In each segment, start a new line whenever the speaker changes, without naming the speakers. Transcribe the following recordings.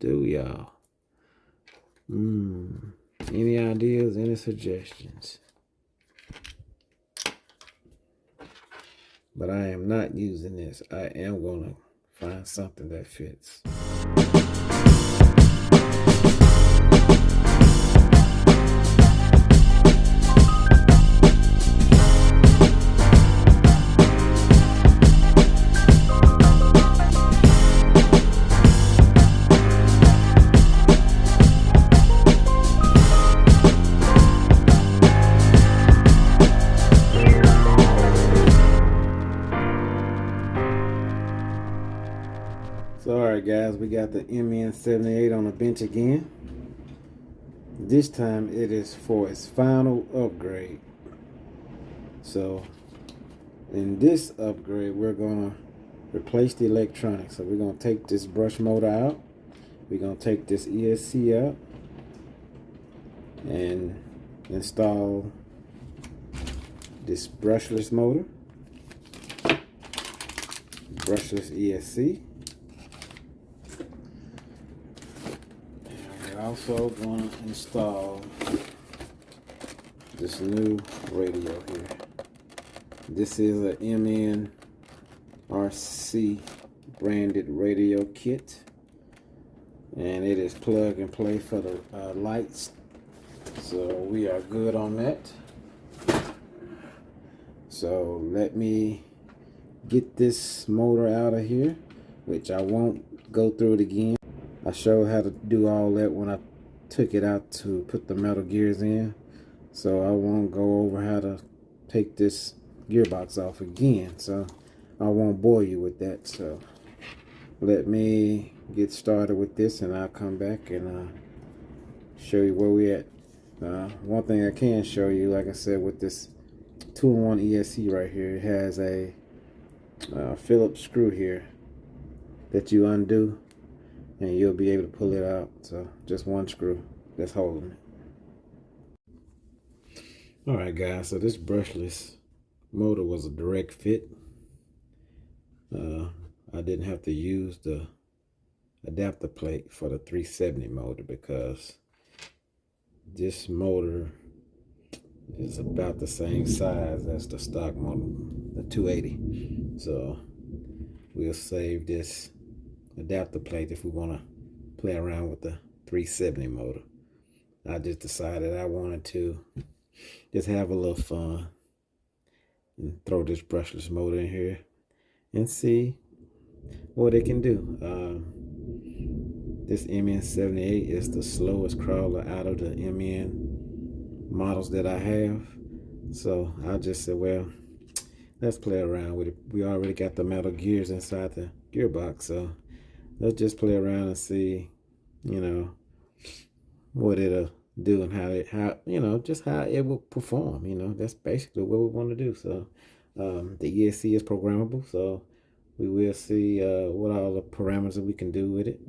do, y'all? Any ideas, any suggestions? But I am not using this. I am going to find something that fits. So, alright guys, we got the MN78 on the bench again. This time it is for its final upgrade. So, in this upgrade, we're going to replace the electronics. So, we're going to take this brush motor out. We're going to take this ESC out and install this brushless motor, brushless ESC. And we're also going to install this new radio here. This is a MNRC branded radio kit, and it is plug and play for the lights, so we are good on that. So let me get this motor out of here, which I won't go through it again. I showed how to do all that when I took it out to put the metal gears in, so I won't go over how to take this gearbox off again, so I won't bore you with that. So let me get started with this, and I'll come back and show you where we at. One thing I can show you, like I said, with this 2-in-1 ESC right here, it has a Phillips screw here that you undo, and you'll be able to pull it out. So just one screw that's holding it. Alright guys, so this brushless motor was a direct fit. I didn't have to use the adapter plate for the 370 motor because this motor is about the same size as the stock motor, the 280. So we'll save this adapter plate if we want to play around with the 370 motor. I just decided I wanted to just have a little fun and throw this brushless motor in here and see what it can do. This MN78 is the slowest crawler out of the MN models that I have. So I just said, well, let's play around with it. We already got the metal gears inside the gearbox, so let's just play around and see, you know, what it'll do and how just how it will perform. That's basically what we want to do. So the ESC is programmable, so we will see what all the parameters we can do with it.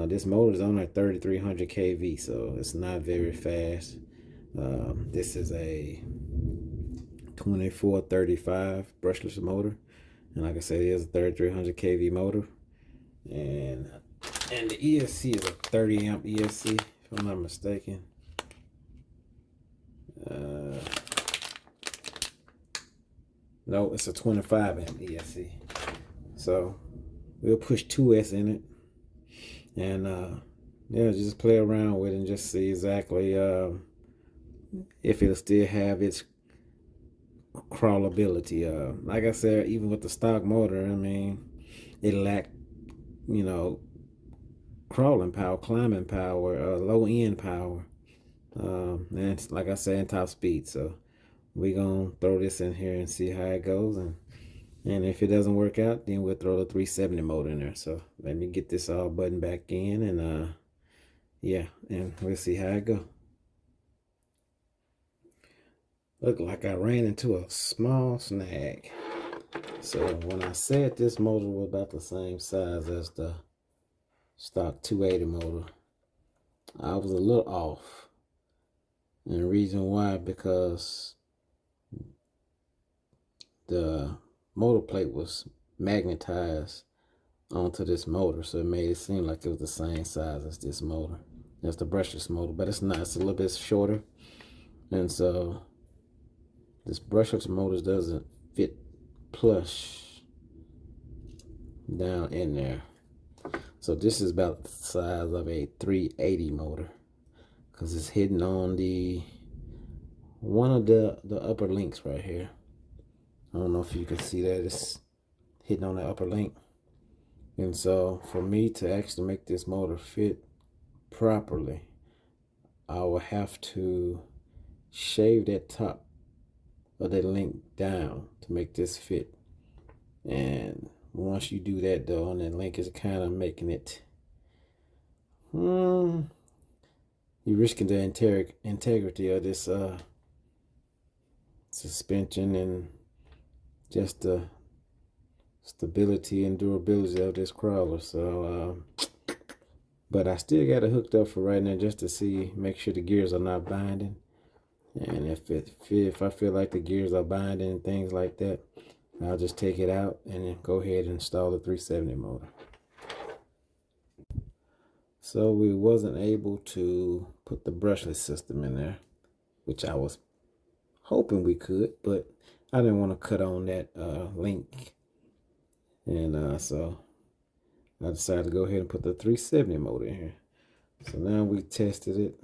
This motor is only 3300 kV, so it's not very fast. This is a 2435 brushless motor, and like I said, it is a 3300 kV motor, and the ESC is a 30 amp ESC, if I'm not mistaken. No, it's a 25 amp ESC. So we'll push 2S in it, and yeah, just play around with it and just see exactly if it'll still have its crawlability. Like I said, even with the stock motor, I mean, it lacked, crawling power, climbing power, low end power, and like I said, in top speed. So we're gonna throw this in here and see how it goes, and if it doesn't work out, then we'll throw the 370 motor in there. So let me get this all buttoned back in, and yeah, and we'll see how it goes. Look like I ran into a small snag. So when I said this motor was about the same size as the stock 280 motor, I was a little off. And the reason why, because the motor plate was magnetized onto this motor, so it made it seem like it was the same size as this motor. That's the brushless motor, but it's not. It's a little bit shorter, and so this brushless motor doesn't fit plush down in there. So this is about the size of a 380 motor, because it's hidden on the one of the upper links right here. I don't know if you can see that. It's hidden on the upper link. And so for me to actually make this motor fit properly, I will have to shave that top of that link down to make this fit. And once you do that though, on that link, is kind of making it, you're risking the integrity of this suspension and just the stability and durability of this crawler. So but I still got it hooked up for right now, just to see, make sure the gears are not binding. And if I feel like the gears are binding and things like that, I'll just take it out and then go ahead and install the 370 motor. So we wasn't able to put the brushless system in there, which I was hoping we could, but I didn't want to cut on that link. And so I decided to go ahead and put the 370 motor in here. So now we tested it.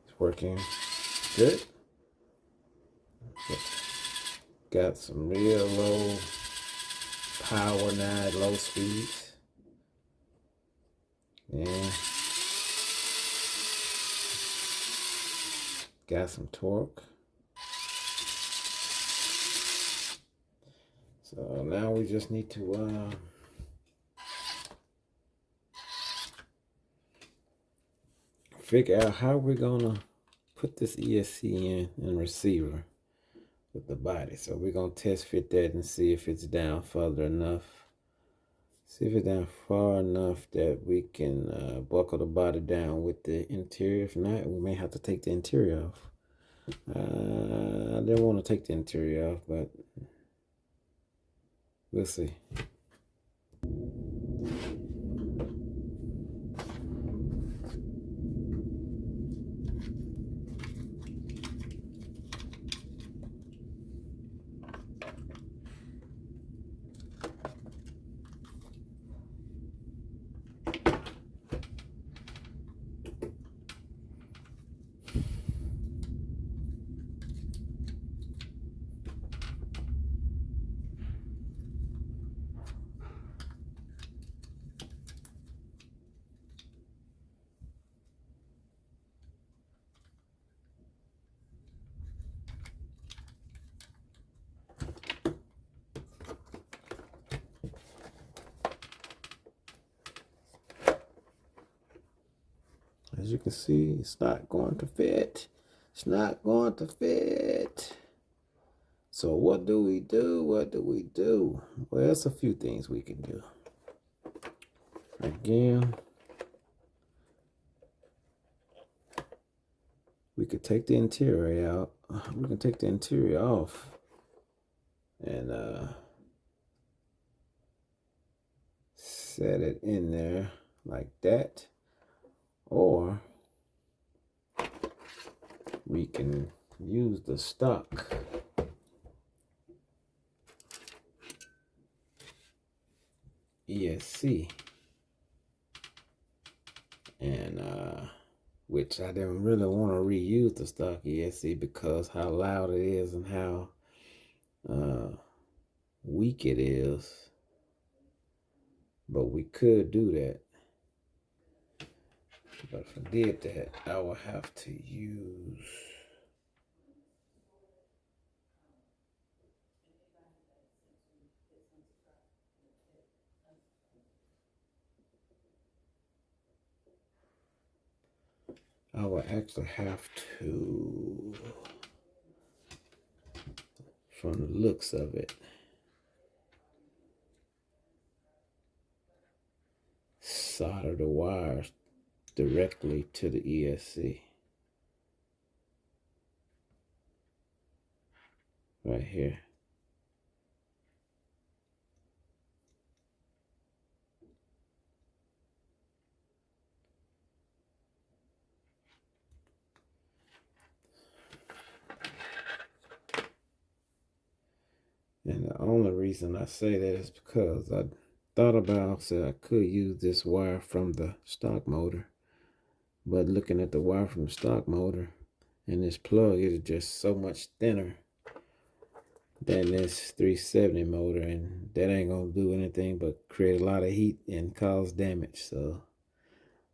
It's working good. Got some real low power now at low speeds. And got some torque. So now we just need to figure out how we're gonna put this ESC in receiver with the body. So we're gonna test fit that and see if it's down further enough. See if it's down far enough that we can buckle the body down with the interior. If not, we may have to take the interior off. I didn't want to take the interior off, but we'll see. As you can see, it's not going to fit. It's not going to fit. So what do we do? What do we do? Well, there's a few things we can do. Again, we could take the interior out. We can take the interior off and set it in there like that. Or we can use the stock ESC, and which I didn't really want to reuse the stock ESC because how loud it is and how weak it is, but we could do that. But if I did that, I will have to use I will actually have to, from the looks of it, solder the wires directly to the ESC. Right here. The only reason I say that is because I thought about, said I could use this wire from the stock motor, but looking at the wire from the stock motor and this plug, it is just so much thinner than this 370 motor, and that ain't gonna do anything but create a lot of heat and cause damage. So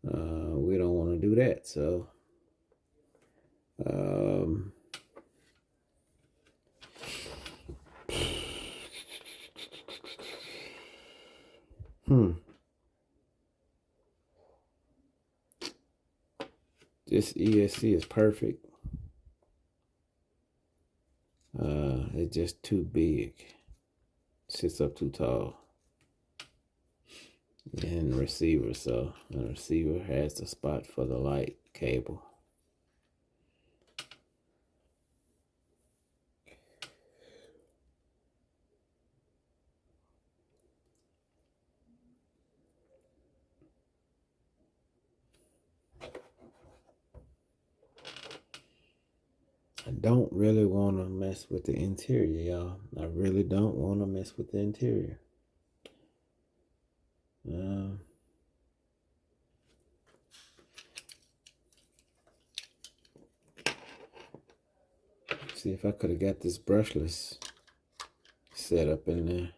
we don't want to do that. So this ESC is perfect. It's just too big. Sits up too tall. And receiver, so the receiver has the spot for the light cable. I don't really want to mess with the interior, y'all. I really don't want to mess with the interior. See if I could have got this brushless set up in there.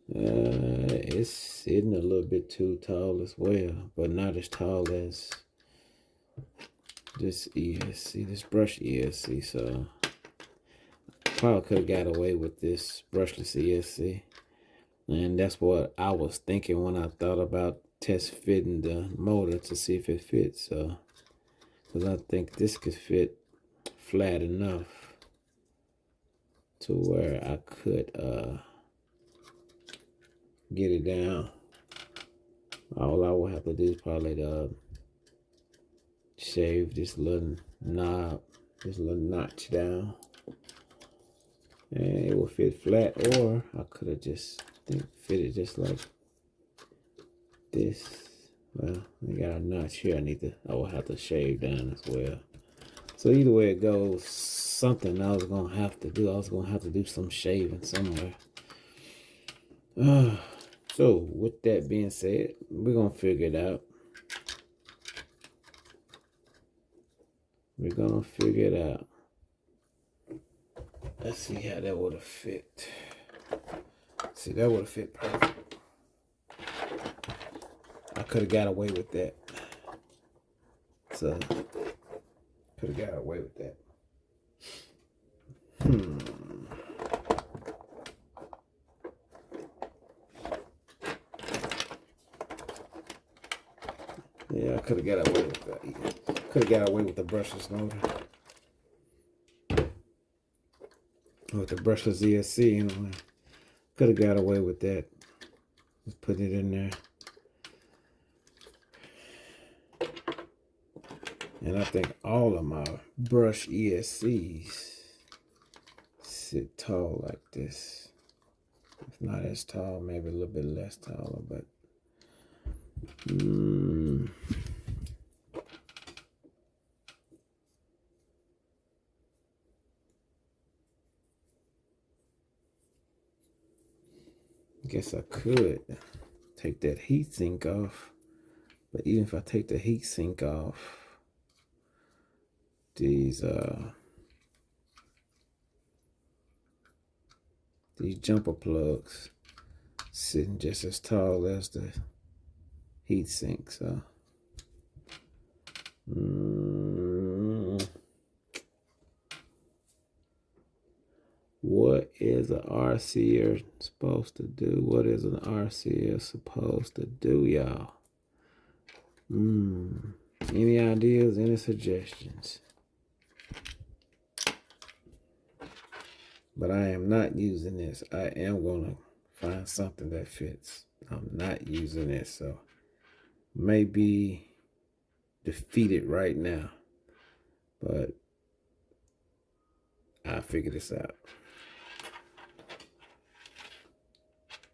It's sitting a little bit too tall as well, but not as tall as this ESC, this brush ESC. So probably could have got away with this brushless ESC. And that's what I was thinking when I thought about test fitting the motor to see if it fits. So, because I think this could fit flat enough to where I could get it down. All I will have to do is probably shave this little knob, this little notch down, and it will fit flat. Or I could have just fit it just like this. Well, I got a notch here. I will have to shave down as well. So either way it goes, something I was gonna have to do. I was gonna have to do some shaving somewhere. So with that being said, we're gonna figure it out. We're gonna figure it out. Let's see how that would have fit. See, that would have fit perfect. I could have got away with that. So could have got away with that. Yeah, I could have got away with that. Yeah. Could have got away with the brushless motor. With the brushless ESC, you know. Could have got away with that. Just put it in there. And I think all of my brush ESCs sit tall like this. If not as tall, maybe a little bit less taller, but I guess I could take that heat sink off. But even if I take the heat sink off, these jumper plugs sitting just as tall as the heat sink. So what is an RCer supposed to do? What is an RCer supposed to do, y'all? Any ideas, any suggestions? But I am not using this. I am going to find something that fits. I'm not using this, so maybe defeated right now. But I'll figure this out.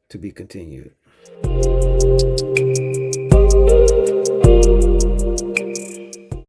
To be continued.